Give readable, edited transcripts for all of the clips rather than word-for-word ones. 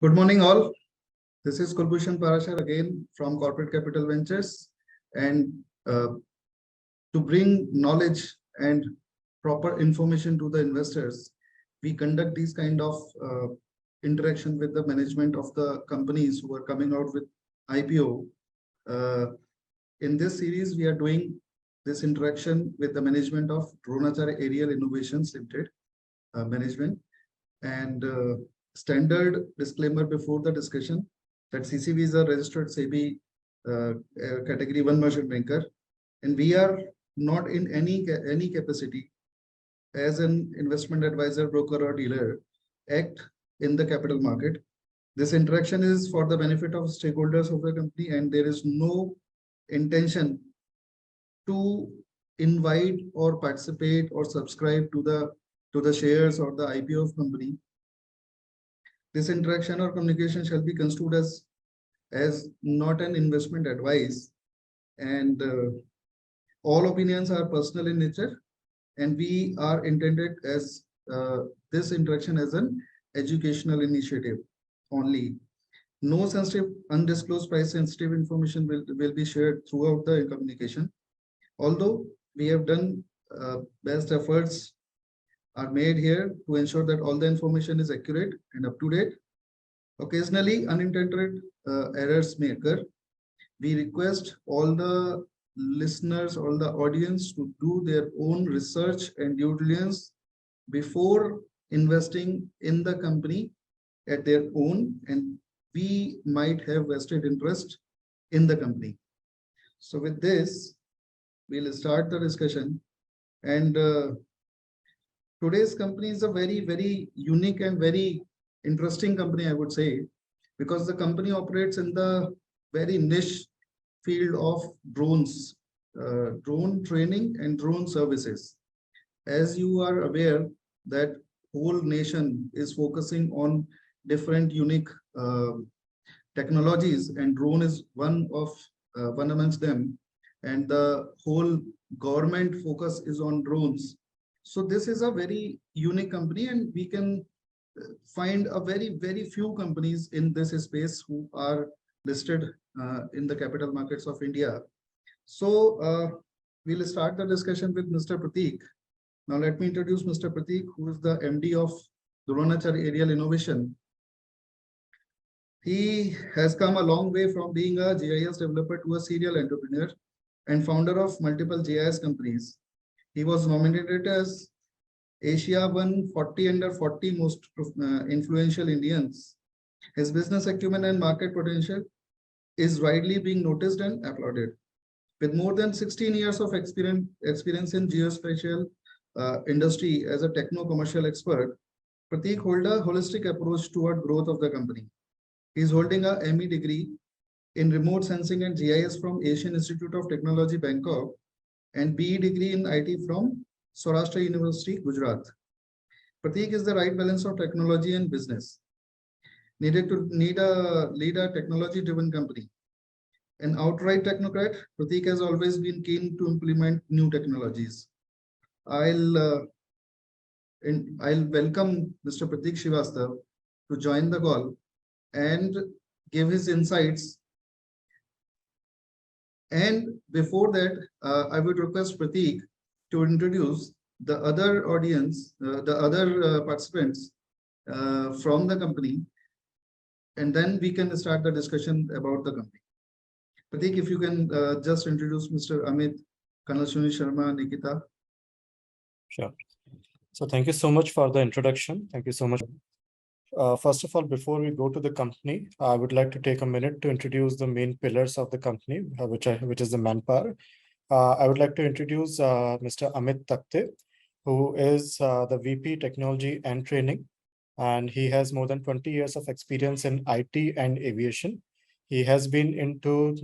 Good morning, all. This is Kulbhushan Parashar again from Corporate Capital Ventures. And to bring knowledge and proper information to the investors, we conduct these kind of interaction with the management of the companies who are coming out with IPO. In this series, we are doing this interaction with the management of Droneacharya Aerial Innovations Limited management. And standard disclaimer before the discussion that CCV is a registered SEBI category 1 merchant banker, and we are not in any capacity as an investment advisor, broker, or dealer act in the capital market. This interaction is for the benefit of stakeholders of the company, and there is no intention to invite or participate or subscribe to the shares or the IPO of company. This interaction or communication shall be construed as not an investment advice, and all opinions are personal in nature, and we are intended as this interaction as an educational initiative only. No sensitive, undisclosed, price sensitive information will be shared throughout the communication. Although we have done best efforts are made here to ensure that all the information is accurate and up to date. Occasionally, unintended errors may occur. We request all the listeners, all the audience to do their own research and due diligence before investing in the company at their own, and we might have vested interest in the company. So with this, we'll start the discussion. And today's company is a very unique and very interesting company, I would say, because the company operates in the very niche field of drones, drone training and drone services. As you are aware that whole nation is focusing on different unique technologies, and drone is one amongst them, and the whole government focus is on drones. So this is a very unique company, and we can find a very few companies in this space who are listed in the capital markets of India. So we'll start the discussion with Mr. Prateek. Now let me introduce Mr. Prateek, who is the MD of Droneacharya Aerial Innovation. He has come a long way from being a GIS developer to a serial entrepreneur and founder of multiple GIS companies. He was nominated as Asia 140 under 40 most influential Indians. His business acumen and market potential is widely being noticed and applauded. With more than 16 years of experience in geospatial industry as a techno-commercial expert, Prateek holds a holistic approach toward growth of the company. He is holding a ME degree in remote sensing and GIS from Asian Institute of Technology, Bangkok, and BE degree in IT from Saurashtra University, Gujarat. Prateek is the right balance of technology and business. Needed to lead a technology-driven company. An outright technocrat, Prateek has always been keen to implement new technologies. I'll welcome Mr. Prateek Srivastav to join the call and give his insights. And before that, I would request Prateek to introduce the other audience, the other participants from the company, and then we can start the discussion about the company. Prateek, if you can just introduce Mr. Amit, Colonel Sunil Sharma, Nikita. Sure. So thank you so much for the introduction. Thank you so much. First of all, before we go to the company, I would like to take a minute to introduce the main pillars of the company, which is the manpower. I would like to introduce Mr. Amit Takte, who is the VP Technology and Training, and he has more than 20 years of experience in IT and aviation. He has been into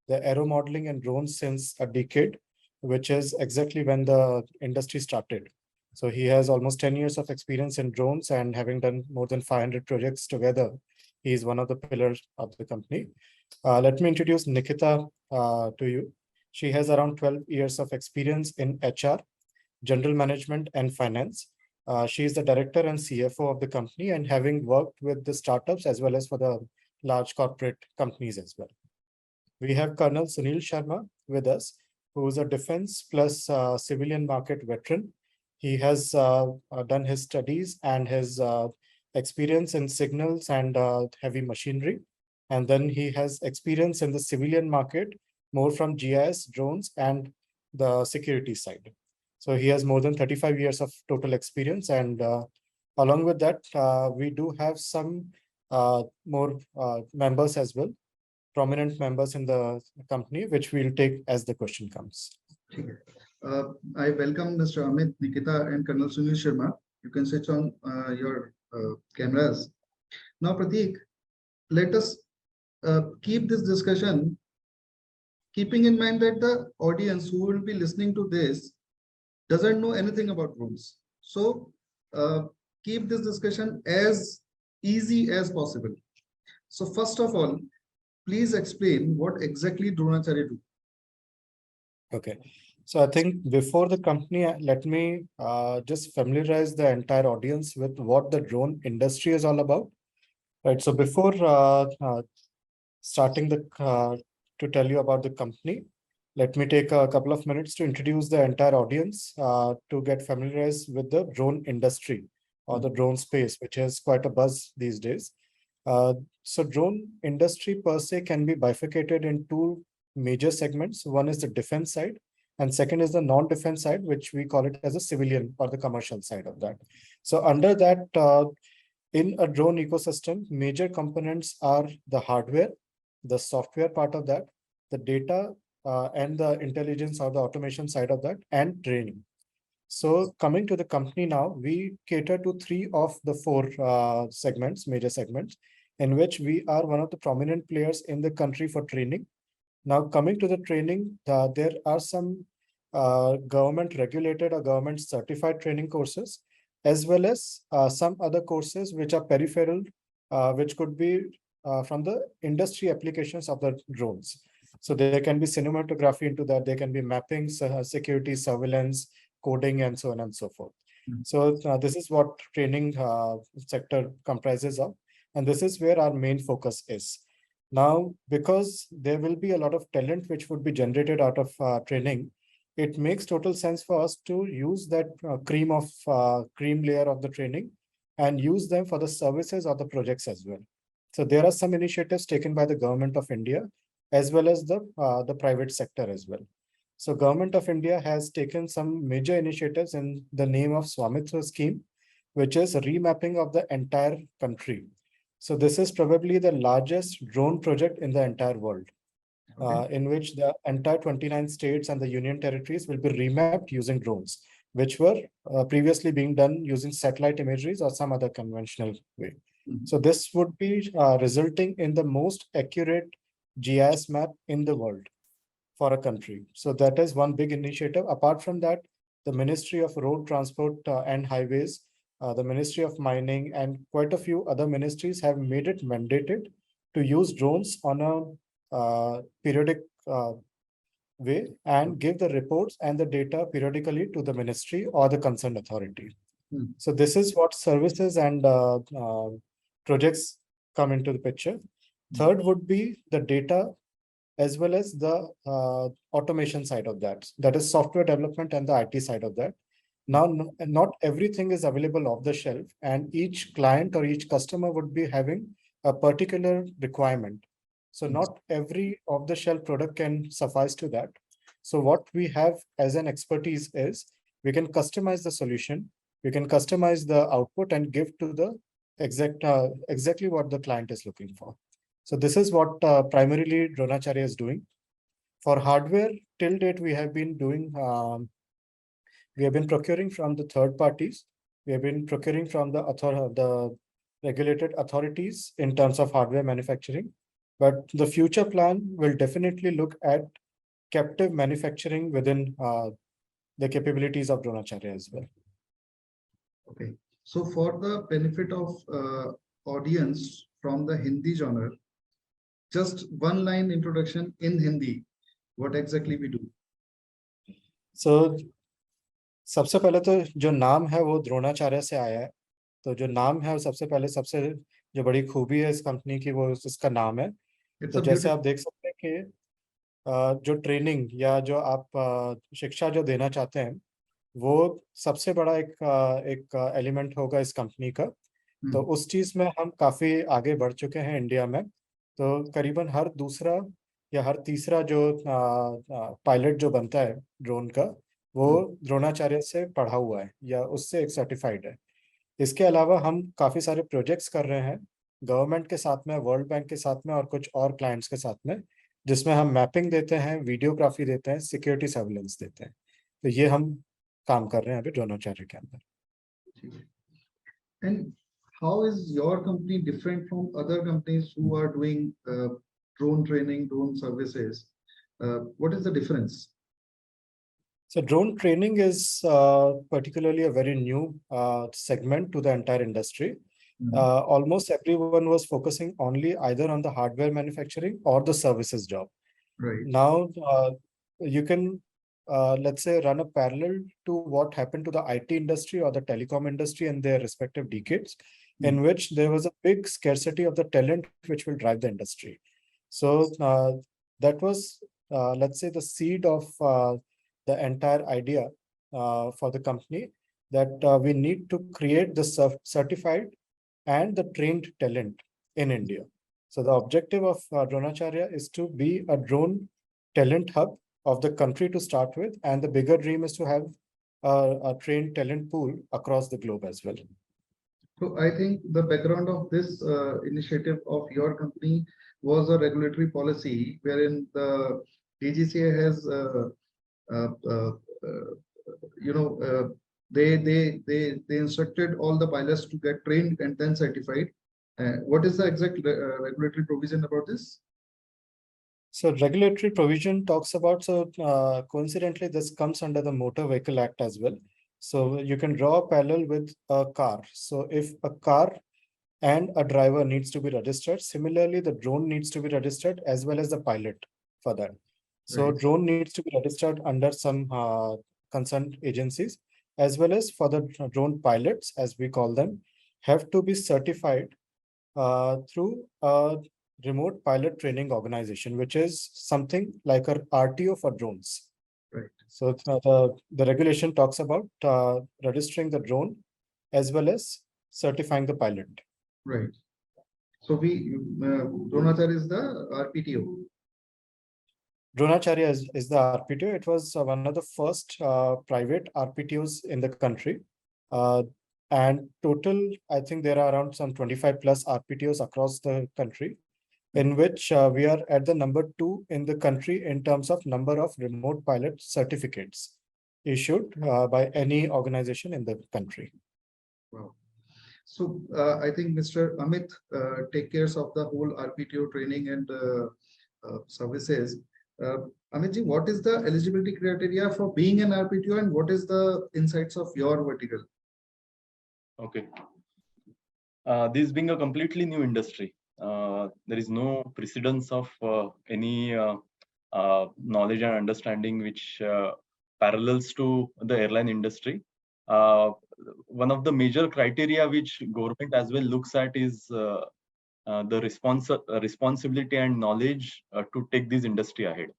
the aero modeling and drones since a decade, which is exactly when the industry started. So he has almost 10 years of experience in drones, and having done more than 500 projects together, he is one of the pillars of the company. Let me introduce Nikita to you. She has around 12 years of experience in HR, general management, and finance. She is the director and CFO of the company, and having worked with the startups as well as for the large corporate companies as well. We have Colonel Sunil Sharma with us, who is a defense plus civilian market veteran. He has done his studies and his experience in signals and heavy machinery. And then he has experience in the civilian market, more from GIS, drones, and the security side. So he has more than 35 years of total experience. And along with that, we do have some more members as well, prominent members in the company, which we'll take as the question comes. I welcome Mr. Amit, Nikita, and Colonel Sunil Sharma. You can switch on your cameras. Now, Prateek, let us keep this discussion, keeping in mind that the audience who will be listening to this doesn't know anything about drones. So keep this discussion as easy as possible. So first of all, please explain what exactly Droneacharya do. Okay. So I think before the company, let me just familiarize the entire audience with what the drone industry is all about. Right. So before starting to tell you about the company, let me take a couple of minutes to introduce the entire audience to get familiarized with the drone industry or the drone space, which is quite a buzz these days. So drone industry per se can be bifurcated in two major segments. One is the defense side, and second is the non-defense side, which we call it as a civilian or the commercial side of that. So under that, in a drone ecosystem, major components are the hardware, the software part of that, the data, and the intelligence or the automation side of that, and training. So coming to the company now, we cater to three of the four segments, major segments, in which we are one of the prominent players in the country for training. Now coming to the training, there are some government regulated or government certified training courses, as well as some other courses which are peripheral, which could be from the industry applications of the drones. So there can be cinematography into that, there can be mapping, security, surveillance, coding, and so on and so forth. So this is what training sector comprises of, and this is where our main focus is. Now, because there will be a lot of talent which would be generated out of training, it makes total sense for us to use that cream layer of the training and use them for the services or the projects as well. So there are some initiatives taken by the government of India as well as the private sector as well. So Government of India has taken some major initiatives in the name of Swamitra scheme, which is remapping of the entire country. So this is probably the largest drone project in the entire world, in which the entire 29 states and the union territories will be remapped using drones, which were previously being done using satellite imageries or some other conventional way. So this would be resulting in the most accurate GIS map in the world for a country. So that is one big initiative. Apart from that, the Ministry of Road Transport and Highways, the Ministry of Mining, and quite a few other ministries have made it mandated to use drones on a periodic way and give the reports and the data periodically to the ministry or the concerned authority. So this is what services and projects come into the picture. Third would be the data as well as the automation side of that. That is software development and the IT side of that. Now, not everything is available off the shelf, and each client or each customer would be having a particular requirement. So not every off-the-shelf product can suffice to that. So what we have as an expertise is we can customize the solution, we can customize the output and give to the exactly what the client is looking for. So this is what primarily Droneacharya is doing. For hardware, till date, we have been doing, we have been procuring from the third parties. We have been procuring from the regulated authorities in terms of hardware manufacturing. But the future plan will definitely look at captive manufacturing within the capabilities of Droneacharya as well. Okay. So for the benefit of audience from the Hindi genre, just one line introduction in Hindi, what exactly we do. So सबसे पहले तो जो नाम है वो द्रोणाचार्य से आया है। तो जो नाम है वो सबसे पहले, सबसे जो बड़ी खूबी है इस कंपनी की वो इसका नाम है। It's तो a जैसे beautiful. आप देख सकते हैं कि जो ट्रेनिंग या जो आप शिक्षा जो देना चाहते हैं वो सबसे बड़ा एक एलिमेंट होगा इस कंपनी का। तो Hmm. उस चीज में हम काफी आगे बढ़ चुके हैं इंडिया में। तो करीबन हर दूसरा या हर तीसरा जो पायलट जो बनता है ड्रोन का, वो Hmm. द्रोणाचार्य से पढ़ा हुआ है या उससे एक सर्टिफाइड है। इसके अलावा हम काफी सारे प्रोजेक्ट्स कर रहे हैं गवर्नमेंट के साथ में, वर्ल्ड बैंक के साथ में और कुछ और क्लाइंट्स के साथ में, जिसमें हम मैपिंग देते हैं, वीडियोग्राफी देते हैं, सिक्योरिटी सर्विलेंस देते हैं। तो ये हम काम कर रहे हैं अभी द्रोणाचार्य के अंदर। And how is your company different from other companies who are doing drone training, drone services? What is the difference? So drone training is particularly a very new segment to the entire industry. Mhm. Almost everyone was focusing only either on the hardware manufacturing or the services job. Right. Now, you can, let's say, run a parallel to what happened to the IT industry or the telecom industry in their respective decades, in which there was a big scarcity of the talent which will drive the industry. So that was, let's say, the seed of the entire idea for the company, that we need to create the certified and the trained talent in India. So the objective of Droneacharya is to be a drone talent hub of the country to start with, and the bigger dream is to have a trained talent pool across the globe as well. So I think the background of this initiative of your company was a regulatory policy wherein the DGCA has, uh, uh, uh, you know, they instructed all the pilots to get trained and then certified. What is the exact regulatory provision about this? So regulatory provision talks about, so coincidentally, this comes under the Motor Vehicle Act as well. So you can draw a parallel with a car. So if a car and a driver needs to be registered, similarly, the drone needs to be registered as well as the pilot for that. So Right. drone needs to be registered under some concerned agencies, as well as for the drone pilots, as we call them, have to be certified through a remote pilot training organization, which is something like a RTO for drones. Right. So the regulation talks about registering the drone as well as certifying the pilot. Right. So we Dronacharya is the RPTO. Droneacharya is the RPTO. It was one of the first private RPTOs in the country. And total, I think there are around some 25 plus RPTOs across the country, in which we are at the number 2 in the country in terms of number of remote pilot certificates issued by any organization in the country. Wow. So I think Mr. Amit take cares of the whole RPTO training and services. Amit ji, what is the eligibility criteria for being an RPTO and what is the insights of your vertical? Okay. This being a completely new industry, there is no precedence of any knowledge and understanding which parallels to the airline industry. One of the major criteria which government as well looks at is the responsibility and knowledge to take this industry ahead.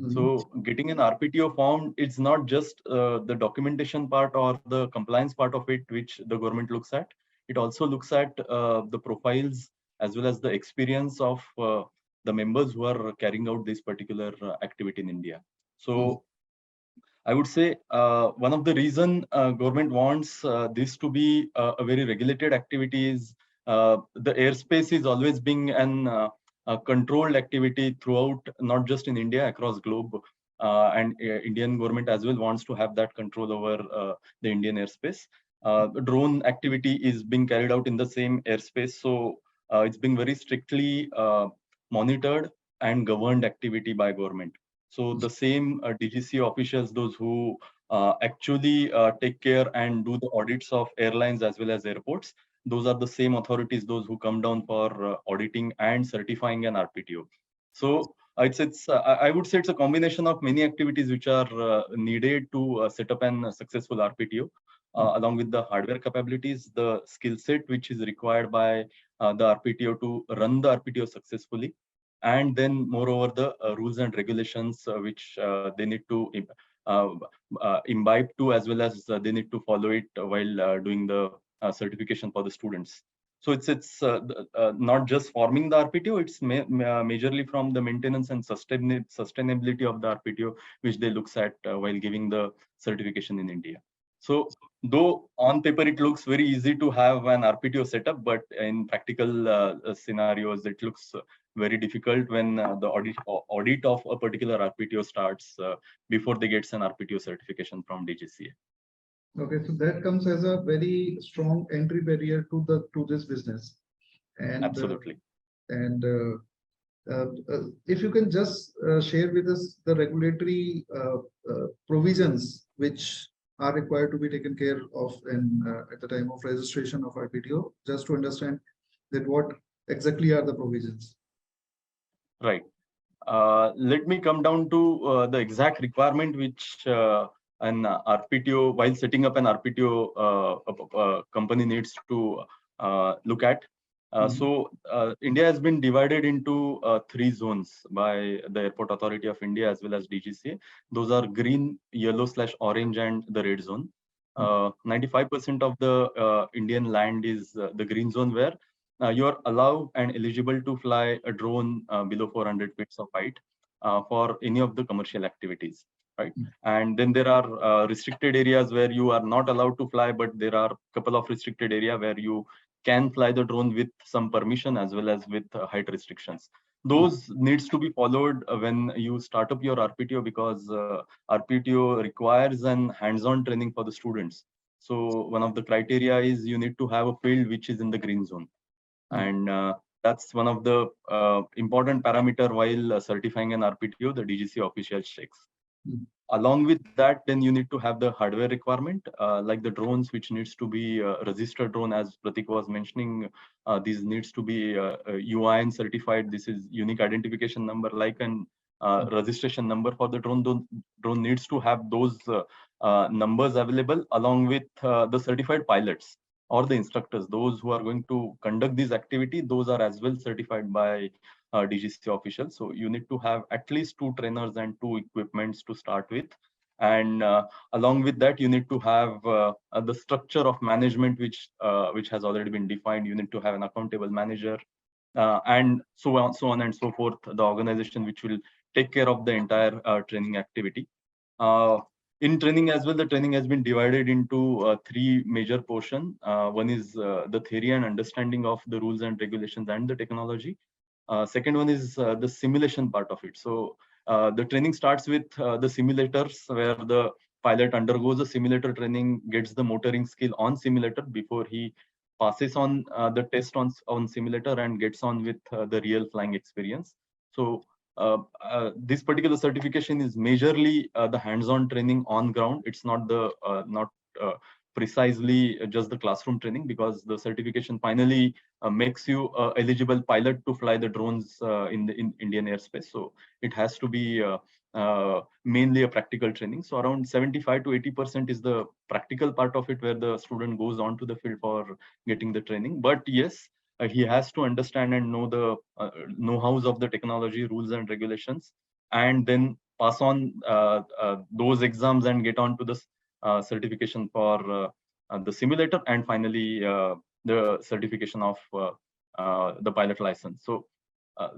So getting an RPTO formed, it's not just the documentation part or the compliance part of it, which the government looks at. It also looks at the profiles as well as the experience of the members who are carrying out this particular activity in India. So I would say one of the reason government wants this to be a very regulated activity is the airspace is always being a controlled activity throughout, not just in India, across globe. And Indian government as well wants to have that control over the Indian airspace. Drone activity is being carried out in the same airspace, so it's being very strictly monitored and governed activity by government. So the same DGC officials, those who actually take care and do the audits of airlines as well as airports, those are the same authorities, those who come down for auditing and certifying an RPTO. So I would say it's a combination of many activities which are needed to set up an successful RPTO, along with the hardware capabilities, the skill set which is required by the RPTO to run the RPTO successfully, and then moreover the rules and regulations which they need to imbibe to, as well as they need to follow it while doing the certification for the students. So it's not just forming the RPTO, it's majorly from the maintenance and sustainability of the RPTO, which they looks at while giving the certification in India. So though on paper it looks very easy to have an RPTO setup, but in practical scenarios, it looks very difficult when the audit of a particular RPTO starts before they get an RPTO certification from DGCA. Okay, so that comes as a very strong entry barrier to this business. And absolutely. If you can just share with us the regulatory provisions which are required to be taken care of at the time of registration of RPTO, just to understand that what exactly are the provisions. Right. Let me come down to the exact requirement which an RPTO, while setting up an RPTO company needs to look at. So India has been divided into 3 zones by the Airport Authority of India as well as DGCA. Those are green, yellow/orange, and the red zone. 95% of the Indian land is the green zone, where you are allowed and eligible to fly a drone below 400 feet of height for any of the commercial activities, right? And then there are restricted areas where you are not allowed to fly, but there are a couple of restricted areas where you can fly the drone with some permission as well as with height restrictions. Those needs to be followed when you start up your RPTO, because RPTO requires an hands-on training for the students. So one of the criteria is you need to have a field which is in the green zone. And that's one of the important parameter while certifying an RPTO, the DGC official checks. Along with that, then you need to have the hardware requirement, like the drones, which needs to be registered drone, as Pratik was mentioning. These needs to be UIN certified. This is unique identification number, like an registration number for the drone. Drone needs to have those numbers available, along with the certified pilots or the instructors. Those who are going to conduct this activity, those are as well certified by DGC officials. So you need to have at least 2 trainers and 2 equipments to start with. And along with that, you need to have the structure of management, which has already been defined. You need to have an accountable manager, and so on and so forth. The organization which will take care of the entire training activity. In training as well, the training has been divided into 3 major portions. One is the theory and understanding of the rules and regulations and the technology. Second one is the simulation part of it. So the training starts with the simulators, where the pilot undergoes a simulator training, gets the motoring skill on simulator before he passes on the test on simulator and gets on with the real flying experience. So this particular certification is majorly the hands-on training on ground. It's not the precisely just the classroom training, because the certification finally makes you eligible pilot to fly the drones in Indian airspace. So it has to be mainly a practical training. So around 75 to 80% is the practical part of it, where the student goes on to the field for getting the training. But yes, he has to understand and know the know-hows of the technology, rules and regulations, and then pass on those exams and get on to the certification for the simulator, and finally the certification of the pilot license. So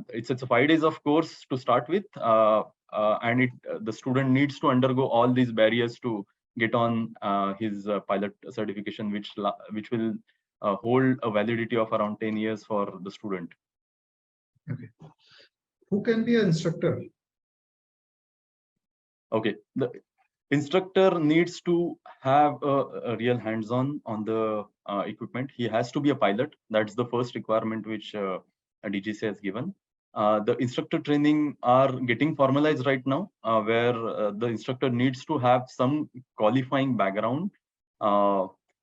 it's a 5 days of course to start with, and the student needs to undergo all these barriers to get on his pilot certification, which will hold a validity of around 10 years for the student. Okay. Who can be an instructor? Okay, the instructor needs to have a real hands-on on the equipment. He has to be a pilot. That's the first requirement which DGC has given. The instructor training are getting formalized right now, where the instructor needs to have some qualifying background,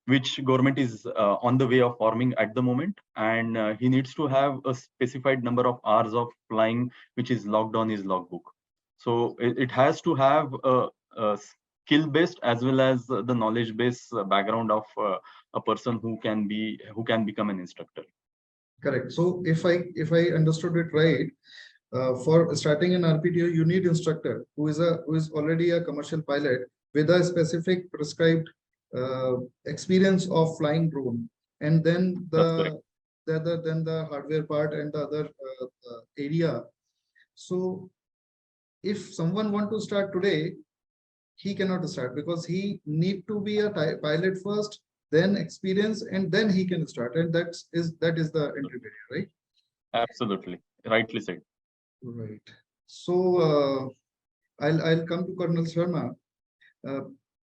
which government is on the way of forming at the moment, and he needs to have a specified number of hours of flying, which is logged on his logbook. So it has to have a skill based as well as the knowledge based background of a person who can become an instructor. Correct. So if I understood it right, for starting an RPTO, you need instructor who is already a commercial pilot with a specific prescribed experience of flying drone, and then the hardware part and the other area. So if someone want to start today, he cannot start because he need to be a pilot first, then experience, and then he can start, and that is the entry barrier, right? Absolutely, rightly said. Right. So I'll come to Colonel Sharma.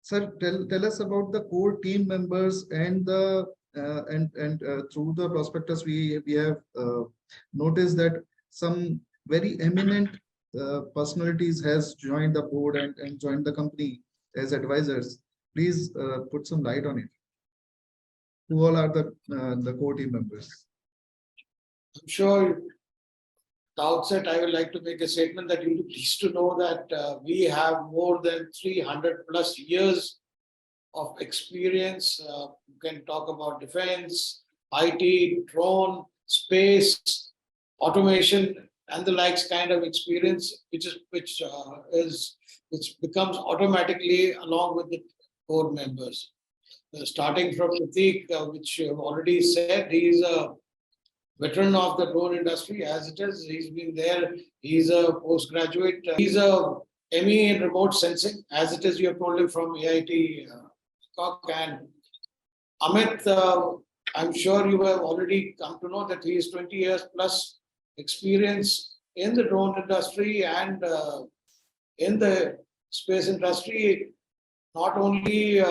Sir, tell us about the core team members and the through the prospectus we have noticed that some very eminent personalities has joined the board and joined the company as advisors. Please put some light on it. Who all are the core team members? I'm sure at the outset, I would like to make a statement that you'll be pleased to know that we have more than 300 plus years of experience. You can talk about defense, IT, drone, space, automation, and the likes kind of experience, which becomes automatically along with the board members. Starting from Prateek, which you have already said, he is a veteran of the drone industry as it is. He's been there. He's a postgraduate. He's a ME in remote sensing as it is. You have told him from AIT. And Amit, I'm sure you have already come to know that he is 20 years plus experience in the drone industry and in the space industry. Not only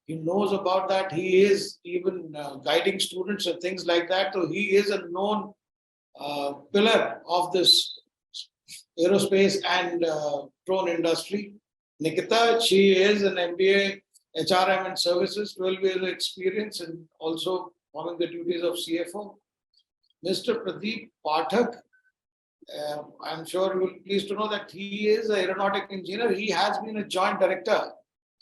he knows about that, he is even guiding students and things like that. So he is a known pillar of this aerospace and drone industry. Nikita, she is an MBA HRM and services, 12 years experience and also following the duties of CFO. Mr. Pradeep Pathak, I'm sure you will be pleased to know that he is an aeronautic engineer. He has been a joint director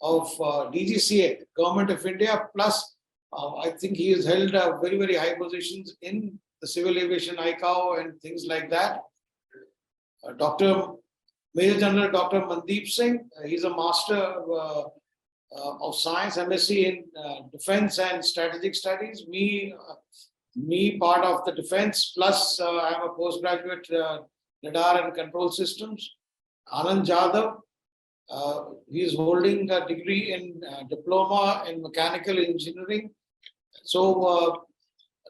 of DGCA, Government of India, plus I think he has held very, very high positions in the civil aviation ICAO and things like that. Major General Dr. Mandeep Singh, he's a Master of Science, MSc in Defense and Strategic Studies. Me, part of the defense, plus I'm a postgraduate radar and control systems. Anand Jadhav, he is holding a degree in diploma in mechanical engineering. So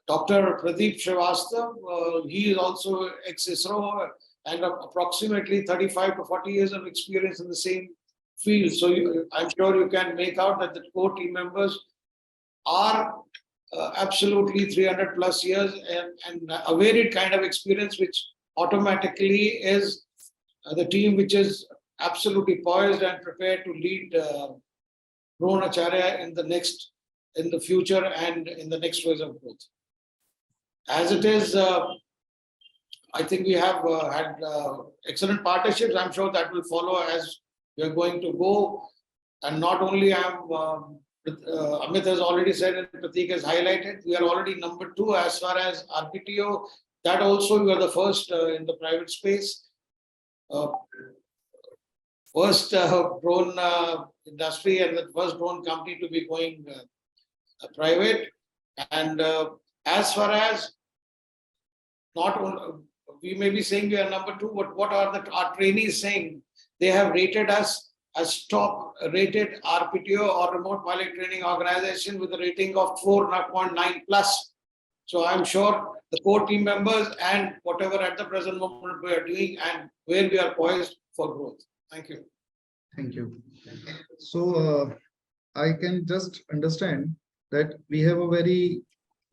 Dr. Pradeep Srivastava, he is also ex-ISRO and approximately 35 to 40 years of experience in the same field. So I'm sure you can make out that the core team members are absolutely 300 plus years and a varied kind of experience, which automatically is the team which is absolutely poised and prepared to lead Droneacharya in the future and in the next phase of growth. As it is, I think we have had excellent partnerships. I'm sure that will follow as we are going to go. And not only Amit has already said and Prateek has highlighted, we are already number 2 as far as RPTO. That also we are the first in the private space. First drone industry and the first drone company to be going private. And as far as not only, we may be saying we are number 2, but what are our trainees saying? They have rated us as top rated RPTO or remote pilot training organization with a rating of 4.9 plus. So I'm sure the core team members and whatever at the present moment we are doing and where we are poised for growth. Thank you. Thank you. So I can just understand that we have a very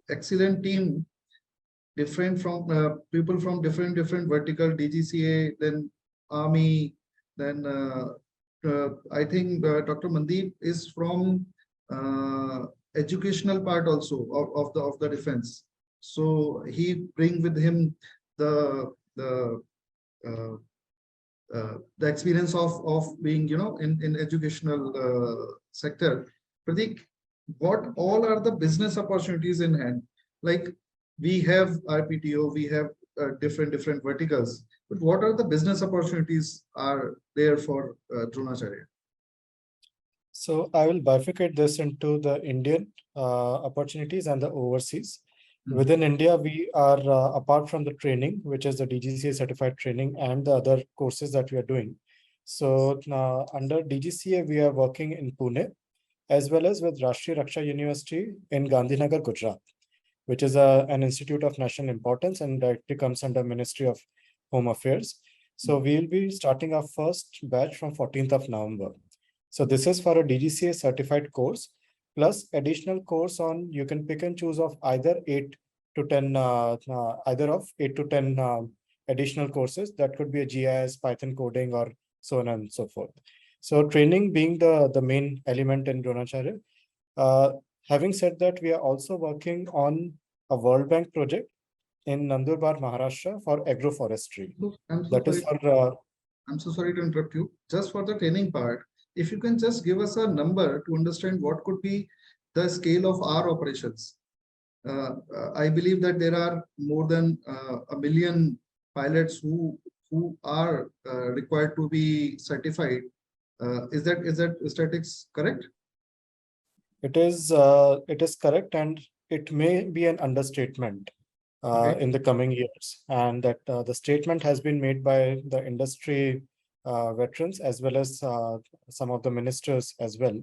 excellent team, different from people from different vertical, DGCA, then Army, then I think Dr. Mandeep is from educational part also of the defense. So he bring with him the uh, the experience of being, in educational sector. Pratik, what all are the business opportunities in hand? Like we have RPTO, we have different verticals, but what are the business opportunities are there for Droneacharya? So I will bifurcate this into the Indian opportunities and the overseas. Within India, we are, apart from the training, which is the DGCA certified training and the other courses that we are doing. So under DGCA, we are working in Pune, as well as with Rashtriya Raksha University in Gandhinagar, Gujarat, which is an institute of national importance and directly comes under Ministry of Home Affairs. So we will be starting our first batch from 14th of November. So this is for a DGCA certified course, plus additional course on, you can pick and choose of either 8 to 10, either of 8 to 10 additional courses. That could be a GIS, Python coding, or so on and so forth. So training being the main element in Droneacharya. Having said that, we are also working on a World Bank project in Nandurbar, Maharashtra for agroforestry. That is for I'm so sorry to interrupt you. Just for the training part, if you can just give us a number to understand what could be the scale of our operations. I believe that there are more than 1 million pilots who are required to be certified. Is that statistics correct? It is correct, and it may be an understatement in the coming years, and that the statement has been made by the industry veterans as well as some of the ministers as well.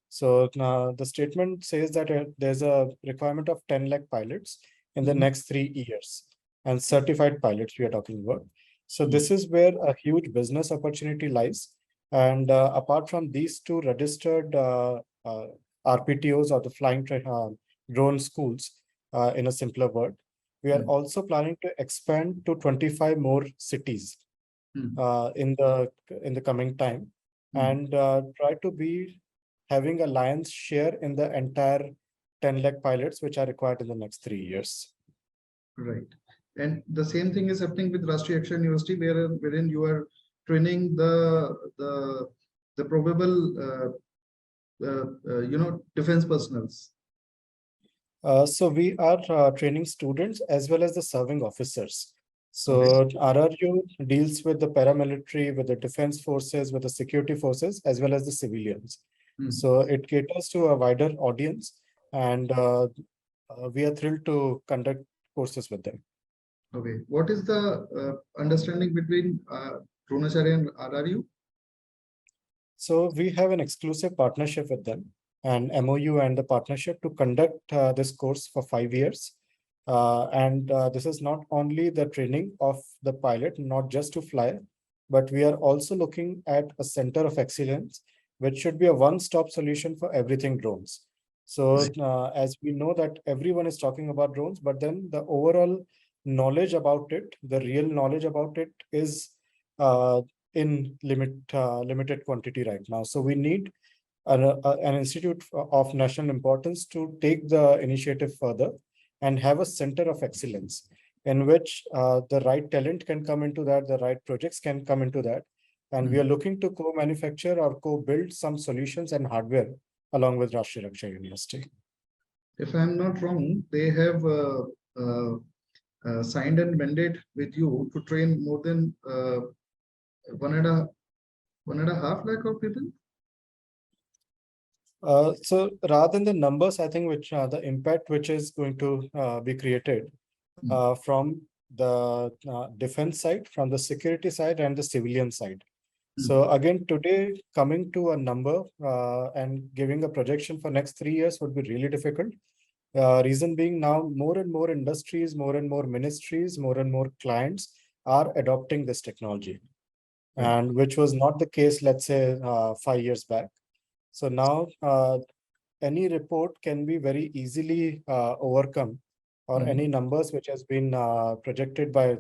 So the statement says that there's a requirement of 10 lakh pilots in the next 3 years, and certified pilots we are talking about. So this is where a huge business opportunity lies. And apart from these two registered RPTOs, or the flying drone schools, in a simpler word, we are also planning to expand to 25 more cities in the coming time, and try to be having a lion's share in the entire 10 lakh pilots which are required in the next 3 years. Right. And the same thing is happening with Rashtriya Raksha University, wherein you are training the probable defense personals. So we are training students as well as the serving officers. So RRU deals with the paramilitary, with the defense forces, with the security forces, as well as the civilians. So it caters to a wider audience, and we are thrilled to conduct courses with them. Okay. What is the understanding between Droneacharya and RRU? So we have an exclusive partnership with them, an MOU and the partnership to conduct this course for 5 years. And this is not only the training of the pilot, not just to fly, but we are also looking at a center of excellence, which should be a one-stop solution for everything drones. So as we know that everyone is talking about drones, but then the overall knowledge about it, the real knowledge about it is in limited quantity right now. So we need an institute of national importance to take the initiative further and have a center of excellence in which the right talent can come into that, the right projects can come into that. And we are looking to co-manufacture or co-build some solutions and hardware along with Rashtriya Raksha University. If I'm not wrong, they have signed a mandate with you to train more than 1.5 lakh of people. So rather than the numbers, I think which the impact which is going to be created from the defense side, from the security side, and the civilian side. So again, today coming to a number and giving a projection for next 3 years would be really difficult. Reason being, now more and more industries, more and more ministries, more and more clients are adopting this technology, and which was not the case, let's say 5 years back. So now any report can be very easily overcome, or any numbers which has been projected by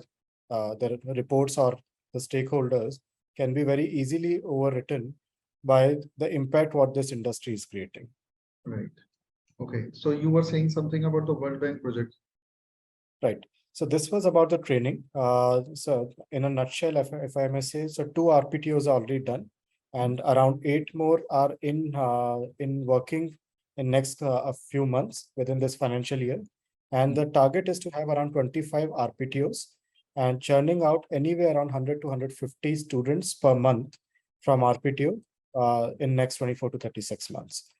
the reports or the stakeholders can be very easily overwritten by the impact what this industry is creating. Right. Okay. So you were saying something about the World Bank project. Right. So this was about the training. So in a nutshell, if I may say, so 2 RPTOs are already done, and around 8 more are in working in next a few months within this financial year. And the target is to have around 25 RPTOs and churning out anywhere around 100 to 150 students per month from RPTO in next 24 to 36 months.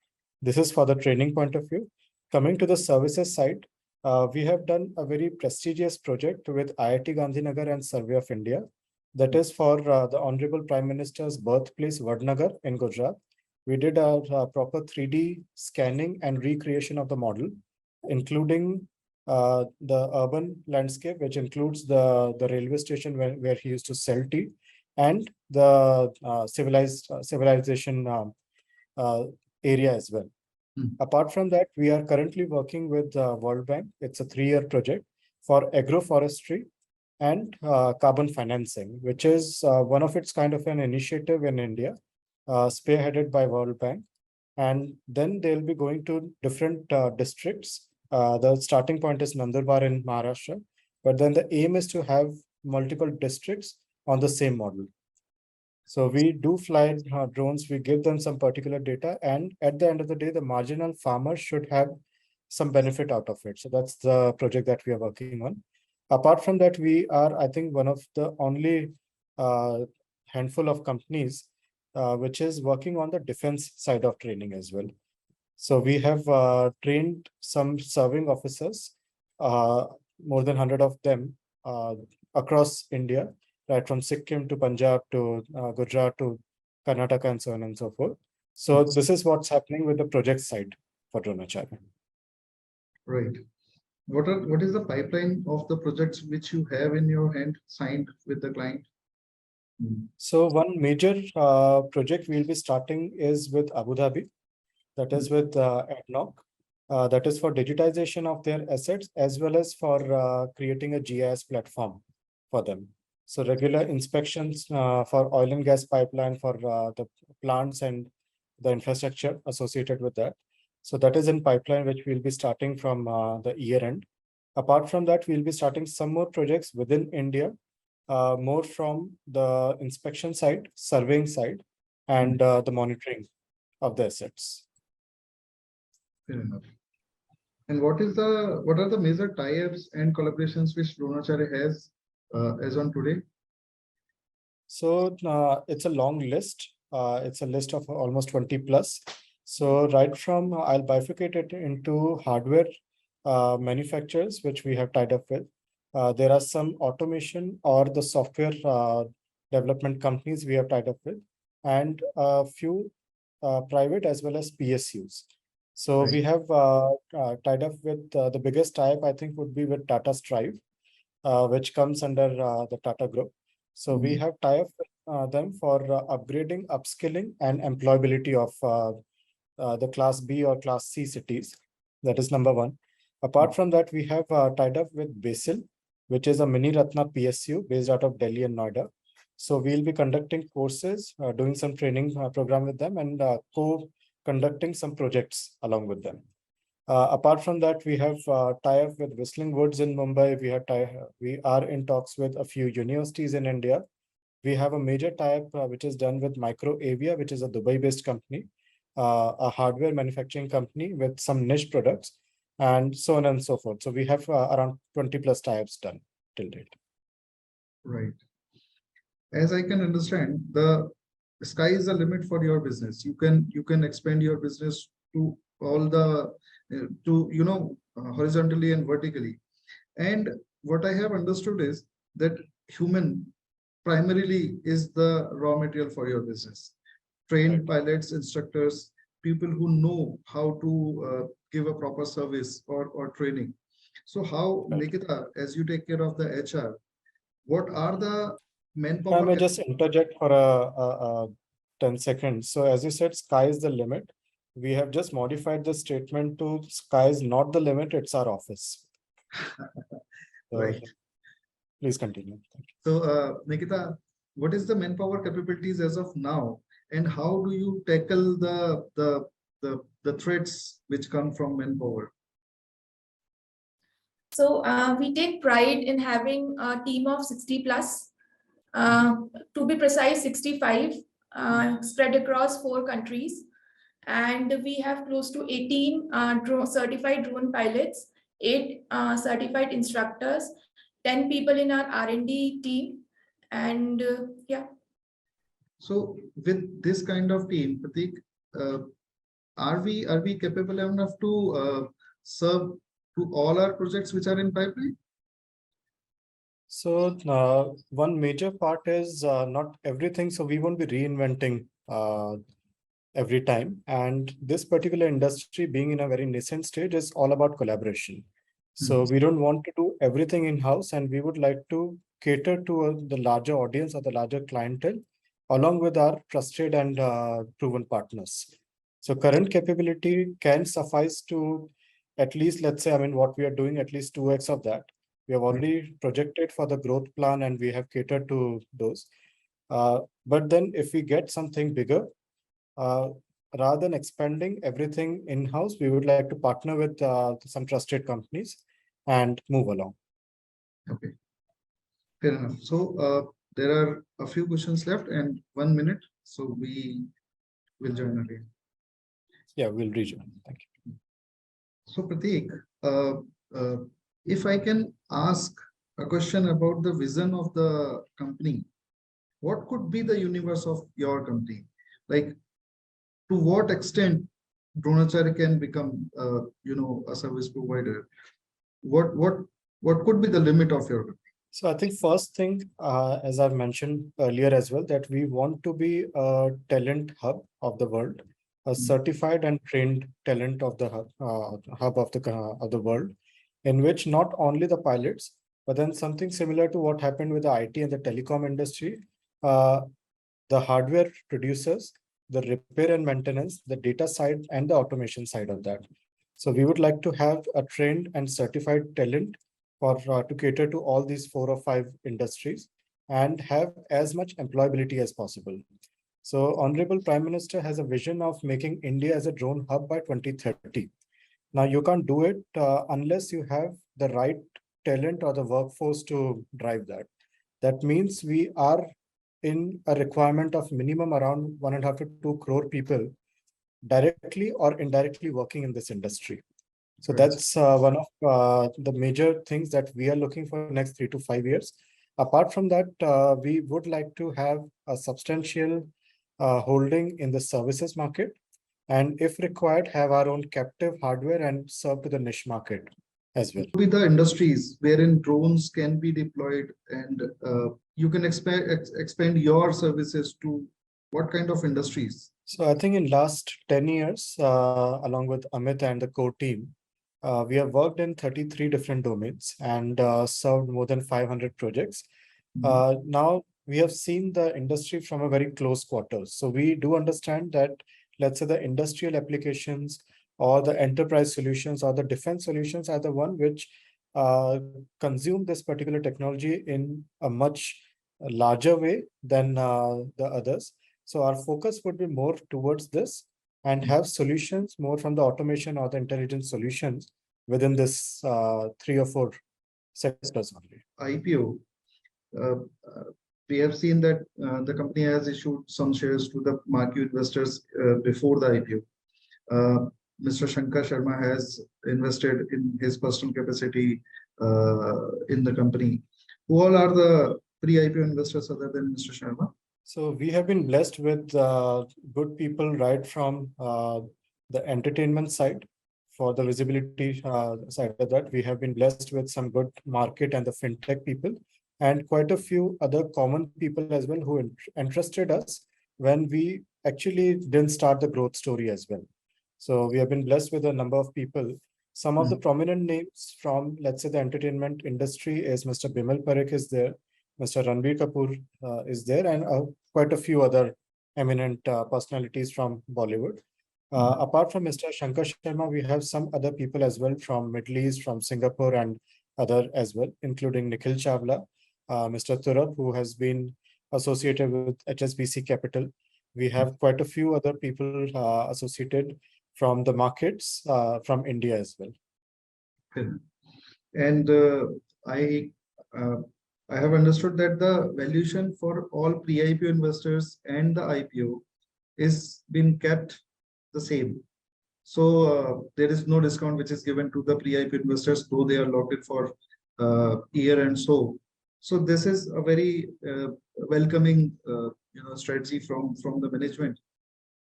This is for the training point of view. Coming to the services side, we have done a very prestigious project with IIT Gandhinagar and Survey of India. That is for the Honorable Prime Minister's birthplace, Vadnagar in Gujarat. We did a proper 3D scanning and recreation of the model, including the urban landscape, which includes the railway station where he used to sell tea, and the civilization uh, area as well. Apart from that, we are currently working with World Bank. It's a 3-year project for agroforestry and carbon financing, which is one of its kind of an initiative in India, spearheaded by World Bank. And then they'll be going to different districts. The starting point is Nandurbar in Maharashtra, but then the aim is to have multiple districts on the same model. So we do fly drones, we give them some particular data, and at the end of the day, the marginal farmer should have some benefit out of it. So that's the project that we are working on. Apart from that, we are, I think, one of the only handful of companies which is working on the defense side of training as well. So we have trained some serving officers, more than 100 of them across India, right from Sikkim to Punjab to Gujarat to Karnataka and so on and so forth. So this is what's happening with the project side for Droneacharya. Right. What is the pipeline of the projects which you have in your hand signed with the client? So one major project we'll be starting is with Abu Dhabi, that is with ADNOC. That is for digitization of their assets as well as for creating a GIS platform for them. So regular inspections for oil and gas pipeline for the plants and the infrastructure associated with that. So that is in pipeline, which we'll be starting from the year end. Apart from that, we'll be starting some more projects within India, more from the inspection side, surveying side, and the monitoring of the assets. Fair enough. And what are the major tie-ups and collaborations which Droneacharya has as on today? So it's a long list. It's a list of almost 20 plus. So right from, I'll bifurcate it into hardware manufacturers, which we have tied up with. There are some automation or the software development companies we have tied up with, and a few private as well as PSUs. So we have tied up with the biggest tie-up, I think, would be with Tata Strive, which comes under the Tata Group. So we have tie-up with them for upgrading, upskilling, and employability of the Class B or Class C cities. That is number one. Apart from that, we have tied up with Basil, which is a Mini Ratna PSU based out of Delhi and Noida. So we'll be conducting courses, doing some training program with them, and co-conducting some projects along with them. Apart from that, we have tie-up with Whistling Woods in Mumbai. We are in talks with a few universities in India. We have a major tie-up which is done with Micro Avia, which is a Dubai-based company, a hardware manufacturing company with some niche products, and so on and so forth. So we have around 20 plus tie-ups done till date. Right. As I can understand, the sky is the limit for your business. You can expand your business to all the horizontally and vertically. And what I have understood is that human primarily is the raw material for your business. Trained pilots, instructors, people who know how to give a proper service or training. So how, Nikita, as you take care of the HR, what are the manpower? I may just interject for a 10 seconds. So as you said, sky is the limit. We have just modified the statement to sky is not the limit, it's our office. Right. Please continue. So Nikita, what is the manpower capabilities as of now? And how do you tackle the the threats which come from manpower? So we take pride in having a team of 60 plus, to be precise, 65, spread across 4 countries. And we have close to 18 certified drone pilots, 8 certified instructors, 10 people in our R&D team. And yeah. So with this kind of team, Pratik, are we capable enough to serve to all our projects which are in pipeline? So one major part is not everything. So we won't be reinventing every time. And this particular industry being in a very nascent stage is all about collaboration. So we don't want to do everything in-house, and we would like to cater to the larger audience or the larger clientele along with our trusted and proven partners. So current capability can suffice to at least, let's say, I mean, what we are doing, at least 2x of that. We have already projected for the growth plan and we have catered to those. But then if we get something bigger, rather than expanding everything in-house, we would like to partner with some trusted companies and move along. Okay, fair enough. So there are a few questions left and 1 minute, so we will join again. Yeah, we'll rejoin. Thank you. So Pratik, if I can ask a question about the vision of the company, what could be the universe of your company? Like, to what extent Droneacharya can become, a service provider? What could be the limit of your company? So I think first thing, as I've mentioned earlier as well, that we want to be a talent hub of the world, a certified and trained talent of the hub of the world, in which not only the pilots, but then something similar to what happened with the IT and the telecom industry, the hardware producers, the repair and maintenance, the data side, and the automation side of that. So we would like to have a trained and certified talent for to cater to all these 4 or 5 industries and have as much employability as possible. So Honorable Prime Minister has a vision of making India as a drone hub by 2030. Now you can't do it unless you have the right talent or the workforce to drive that. That means we are in a requirement of minimum around 1.5 to 2 crore people directly or indirectly working in this industry. So that's one of the major things that we are looking for next 3 to 5 years. Apart from that, we would like to have a substantial holding in the services market, and if required, have our own captive hardware and serve to the niche market as well. Be the industries wherein drones can be deployed, and you can expand your services to what kind of industries? So I think in last 10 years, along with Amit and the core team, we have worked in 33 different domains and served more than 500 projects. Now we have seen the industry from a very close quarters. So we do understand that, let's say, the industrial applications or the enterprise solutions or the defense solutions are the one which consume this particular technology in a much larger way than the others. So our focus would be more towards this and have solutions more from the automation or the intelligence solutions within this 3 or 4 sectors only. IPO, we have seen that the company has issued some shares to the marquee investors before the IPO. Mr. Shankar Sharma has invested in his personal capacity in the company. Who all are the pre-IPO investors other than Mr. Sharma? So we have been blessed with good people right from the entertainment side. For the visibility side of that, we have been blessed with some good market and the fintech people, and quite a few other common people as well who entrusted us when we actually didn't start the growth story as well. So we have been blessed with a number of people. Some of the prominent names from, let's say, the entertainment industry is Mr. Bimal Parekh is there, Mr. Ranbir Kapoor is there, and quite a few other eminent personalities from Bollywood. Apart from Mr. Shankar Sharma, we have some other people as well from Middle East, from Singapore, and other as well, including Nikhil Chawla, Mr. Turab, who has been associated with HSBC Capital. We have quite a few other people associated from the markets from India as well. And I uh, I have understood that the valuation for all pre-IPO investors and the IPO is been kept the same. So there is no discount which is given to the pre-IPO investors, though they are locked in for year and so. So this is a very welcoming strategy from the management,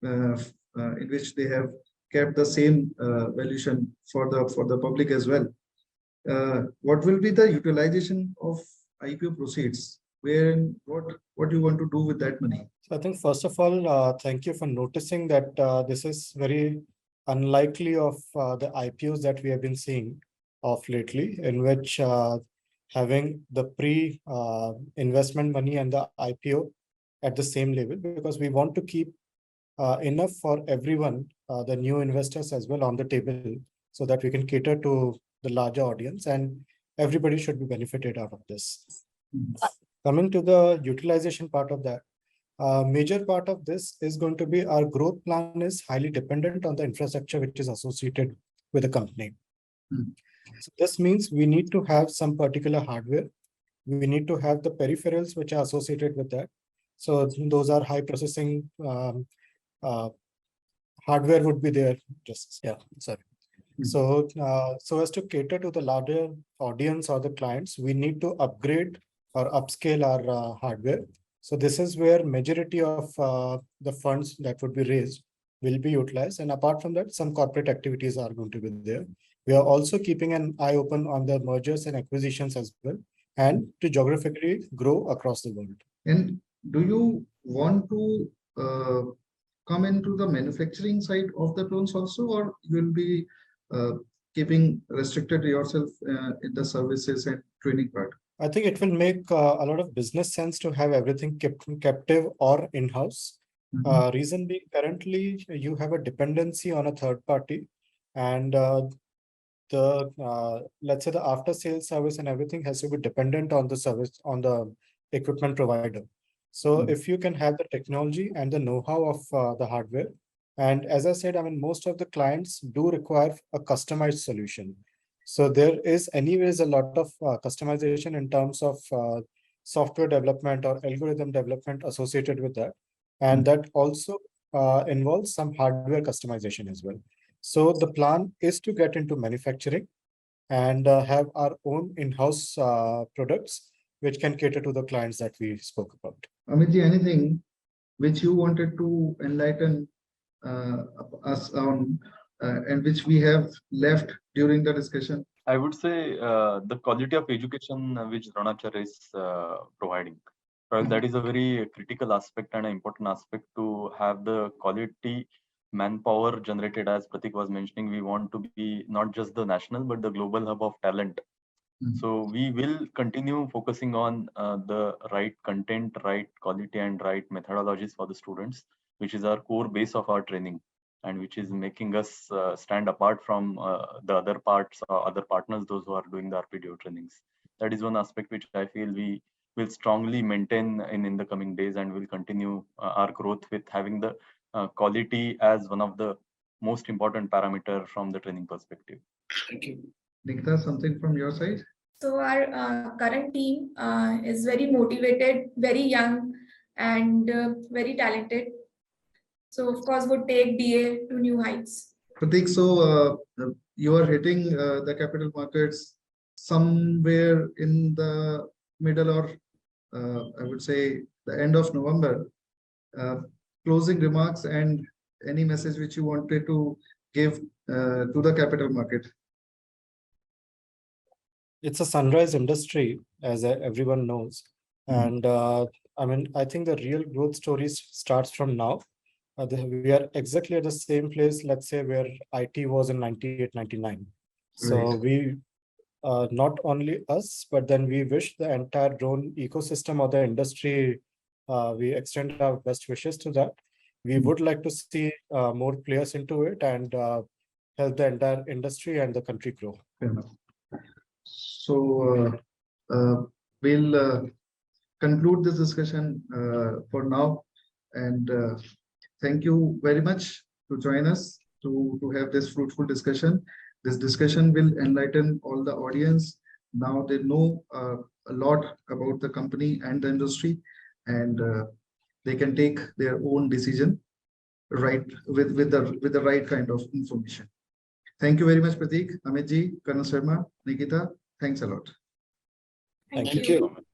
in which they have kept the same valuation for the public as well. What will be the utilization of IPO proceeds? Where what you want to do with that money? So I think first of all, thank you for noticing that this is very unlikely of the IPOs that we have been seeing of lately, in which having the pre-investment money and the IPO at the same level, because we want to keep enough for everyone, the new investors as well, on the table, so that we can cater to the larger audience and everybody should be benefited out of this. Coming to the utilization part of that, major part of this is going to be our growth plan is highly dependent on the infrastructure which is associated with the company. So this means we need to have some particular hardware. We need to have the peripherals which are associated with that. So those are high processing hardware would be there. Just sorry. So so as to cater to the larger audience or the clients, we need to upgrade or upscale our hardware. So this is where majority of the funds that would be raised will be utilized. And apart from that, some corporate activities are going to be there. We are also keeping an eye open on the mergers and acquisitions as well, and to geographically grow across the world. And do you want to come into the manufacturing side of the drones also, or you will be keeping restricted yourself in the services and training part? I think it will make a lot of business sense to have everything kept captive or in-house. Reason being, currently you have a dependency on a third party, and let's say the after sales service and everything has to be dependent on the service, on the equipment provider. So if you can have the technology and the know-how of the hardware, and as I said, I mean, most of the clients do require a customized solution. So there is anyways a lot of customization in terms of software development or algorithm development associated with that. And that also involves some hardware customization as well. So the plan is to get into manufacturing and have our own in-house products, which can cater to the clients that we spoke about. Amitji, anything which you wanted to enlighten us on and which we have left during the discussion? I would say the quality of education which Droneacharya is providing. Well, that is a very critical aspect and an important aspect to have the quality manpower generated. As Pratik was mentioning, we want to be not just the national but the global hub of talent. So we will continue focusing on the right content, right quality, and right methodologies for the students, which is our core base of our training, and which is making us stand apart from the other parts, other partners, those who are doing the RPTO trainings. That is one aspect which I feel we will strongly maintain in the coming days, and will continue our growth with having the quality as one of the most important parameter from the training perspective. Thank you. Nikita, something from your side? So our current team is very motivated, very young, and very talented. So of course would take DA to new heights. Pratik, so you are hitting the capital markets somewhere in the middle, or I would say the end of November. Closing remarks and any message which you wanted to give to the capital market? It's a sunrise industry, as everyone knows. And I mean, I think the real growth story starts from now. We are exactly at the same place, let's say, where IT was in 98, 99. So we, not only us, but then we wish the entire drone ecosystem or the industry, we extend our best wishes to that. We would like to see more players into it and help the entire industry and the country grow. Fair enough. So we'll conclude this discussion for now, and thank you very much to join us to have this fruitful discussion. This discussion will enlighten all the audience. Now they know a lot about the company and the industry, and they can take their own decision right with the right kind of information. Thank you very much, Prateek, Amit ji, Colonel Sharma, Nikita. Thanks a lot. Thank Thank you. you.